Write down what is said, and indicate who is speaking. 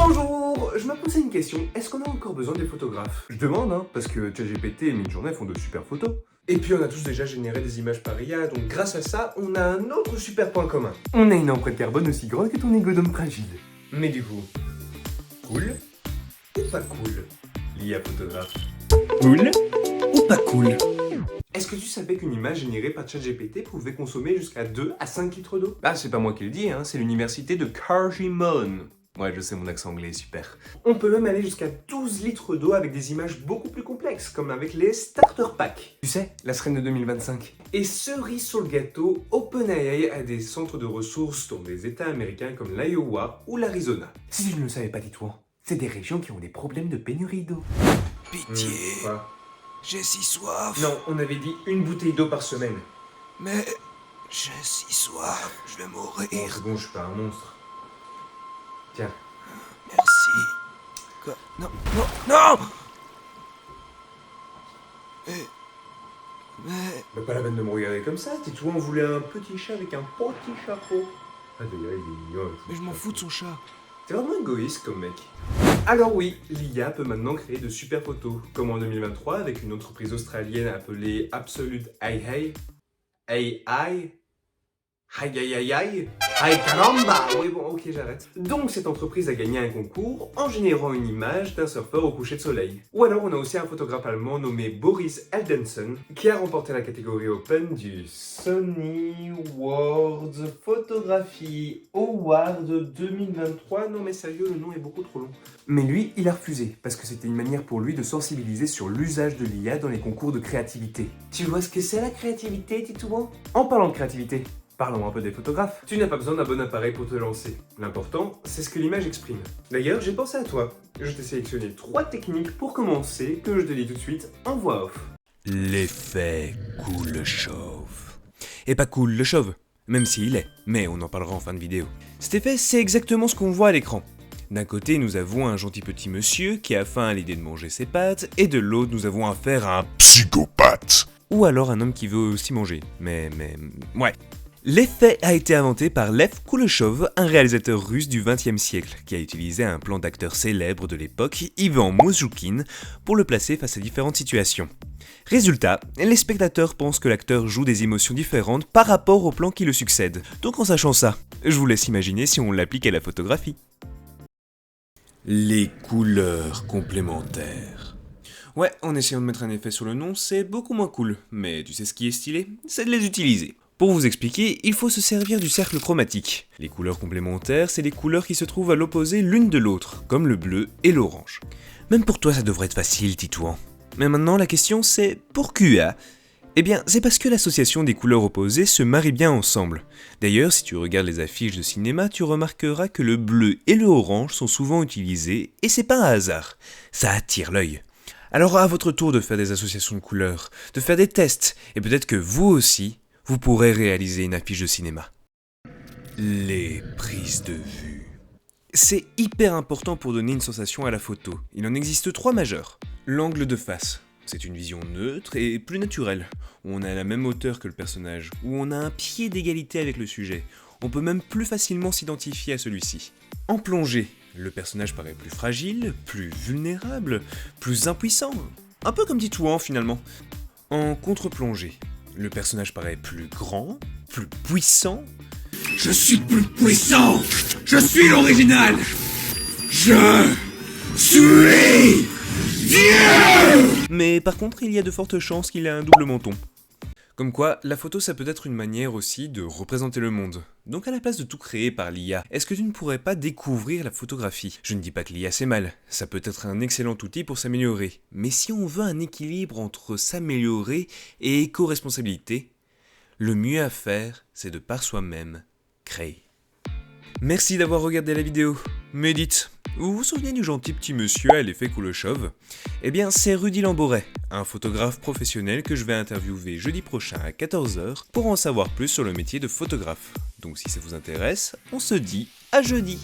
Speaker 1: Bonjour! Je me posais une question, est-ce qu'on a encore besoin des photographes? Je demande, hein, parce que ChatGPT et Midjourney font de super photos. Et puis on a tous déjà généré des images par IA, donc grâce à ça, on a un autre super point commun. On a une empreinte carbone aussi grande que ton ego d'homme fragile. Mais du coup, cool ou pas cool, l'IA photographe?
Speaker 2: Cool ou pas cool?
Speaker 1: Est-ce que tu savais qu'une image générée par ChatGPT pouvait consommer jusqu'à 2 à 5 litres d'eau? Bah c'est pas moi qui le dis, hein, c'est l'université de Carnegie Mellon. Ouais, je sais, mon accent anglais est super. On peut même aller jusqu'à 12 litres d'eau avec des images beaucoup plus complexes, comme avec les Starter Packs. Tu sais, la sirène de 2025. Et cerise sur le gâteau, OpenAI a des centres de ressources dans des états américains comme l'Iowa ou l'Arizona. Si tu ne le savais pas, dis-toi, c'est des régions qui ont des problèmes de pénurie d'eau.
Speaker 2: Pitié,
Speaker 1: Quoi?
Speaker 2: j'ai si soif.
Speaker 1: Non, on avait dit une bouteille d'eau par semaine.
Speaker 2: Mais j'ai si soif, je vais
Speaker 1: Bon,
Speaker 2: mourir.
Speaker 1: c'est bon, je suis pas un monstre. Tiens.
Speaker 2: Merci. Quoi? Non, non, non! Mais...
Speaker 1: Bah, pas la peine de me regarder comme ça, dis-toi, on voulait un petit chat avec un petit chapeau. Ah d'ailleurs, il est mignon.
Speaker 2: Mais je m'en fous de son chat.
Speaker 1: T'es vraiment égoïste comme mec. Alors oui, l'IA peut maintenant créer de super photos, comme en 2023 avec une entreprise australienne appelée Absolute AI. AI. Aïe aïe aïe aïe. Aïe caramba. Oui bon, ok, j'arrête. Donc cette entreprise a gagné un concours en générant une image d'un surfeur au coucher de soleil. Ou alors on a aussi un photographe allemand nommé Boris Eldenson qui a remporté la catégorie Open du Sony World Photography Award 2023. Non mais sérieux, le nom est beaucoup trop long. Mais lui, il a refusé, parce que c'était une manière pour lui de sensibiliser sur l'usage de l'IA dans les concours de créativité. Tu vois ce que c'est la créativité, Titouan? En parlant de créativité, parlons un peu des photographes. Tu n'as pas besoin d'un bon appareil pour te lancer. L'important, c'est ce que l'image exprime. D'ailleurs, j'ai pensé à toi. Je t'ai sélectionné 3 techniques pour commencer, que je te dis tout de suite en voix off.
Speaker 2: L'effet cool le chauve. Et pas cool le chauve, même s'il est, mais on en parlera en fin de vidéo. Cet effet, c'est exactement ce qu'on voit à l'écran. D'un côté, nous avons un gentil petit monsieur qui a faim à l'idée de manger ses pâtes, et de l'autre, nous avons affaire à un psychopathe. Ou alors un homme qui veut aussi manger, ouais. L'effet a été inventé par Lev Kuleshov, un réalisateur russe du XXe siècle, qui a utilisé un plan d'acteur célèbre de l'époque, Ivan Mouzhoukin, pour le placer face à différentes situations. Résultat, les spectateurs pensent que l'acteur joue des émotions différentes par rapport au plan qui le succède. Donc en sachant ça, je vous laisse imaginer si on l'applique à la photographie. Les couleurs complémentaires. Ouais, en essayant de mettre un effet sur le nom, c'est beaucoup moins cool, mais tu sais ce qui est stylé? C'est de les utiliser. Pour vous expliquer, il faut se servir du cercle chromatique. Les couleurs complémentaires, c'est les couleurs qui se trouvent à l'opposé l'une de l'autre, comme le bleu et l'orange. Même pour toi, ça devrait être facile, Titouan. Mais maintenant, la question c'est pourquoi? Eh bien, c'est parce que l'association des couleurs opposées se marie bien ensemble. D'ailleurs, si tu regardes les affiches de cinéma, tu remarqueras que le bleu et le orange sont souvent utilisés, et c'est pas un hasard. Ça attire l'œil. Alors à votre tour de faire des associations de couleurs, de faire des tests, et peut-être que vous aussi, vous pourrez réaliser une affiche de cinéma. Les prises de vue. C'est hyper important pour donner une sensation à la photo. Il en existe 3 majeures. L'angle de face. C'est une vision neutre et plus naturelle, où on a la même hauteur que le personnage, où on a un pied d'égalité avec le sujet. On peut même plus facilement s'identifier à celui-ci. En plongée, le personnage paraît plus fragile, plus vulnérable, plus impuissant. Un peu comme Titouan finalement. En contre-plongée, le personnage paraît plus grand, plus puissant.
Speaker 3: Je suis plus puissant. Je suis l'original. Je suis Dieu.
Speaker 2: Mais par contre, il y a de fortes chances qu'il ait un double menton. Comme quoi, la photo ça peut être une manière aussi de représenter le monde. Donc à la place de tout créer par l'IA, est-ce que tu ne pourrais pas découvrir la photographie? Je ne dis pas que l'IA c'est mal, ça peut être un excellent outil pour s'améliorer. Mais si on veut un équilibre entre s'améliorer et éco-responsabilité, le mieux à faire, c'est de par soi-même créer. Merci d'avoir regardé la vidéo. Mais dites, vous vous souvenez du gentil petit monsieur à l'effet Kuleshov? Eh bien, c'est Rudy Lamboret, un photographe professionnel que je vais interviewer jeudi prochain à 14h pour en savoir plus sur le métier de photographe. Donc si ça vous intéresse, on se dit à jeudi.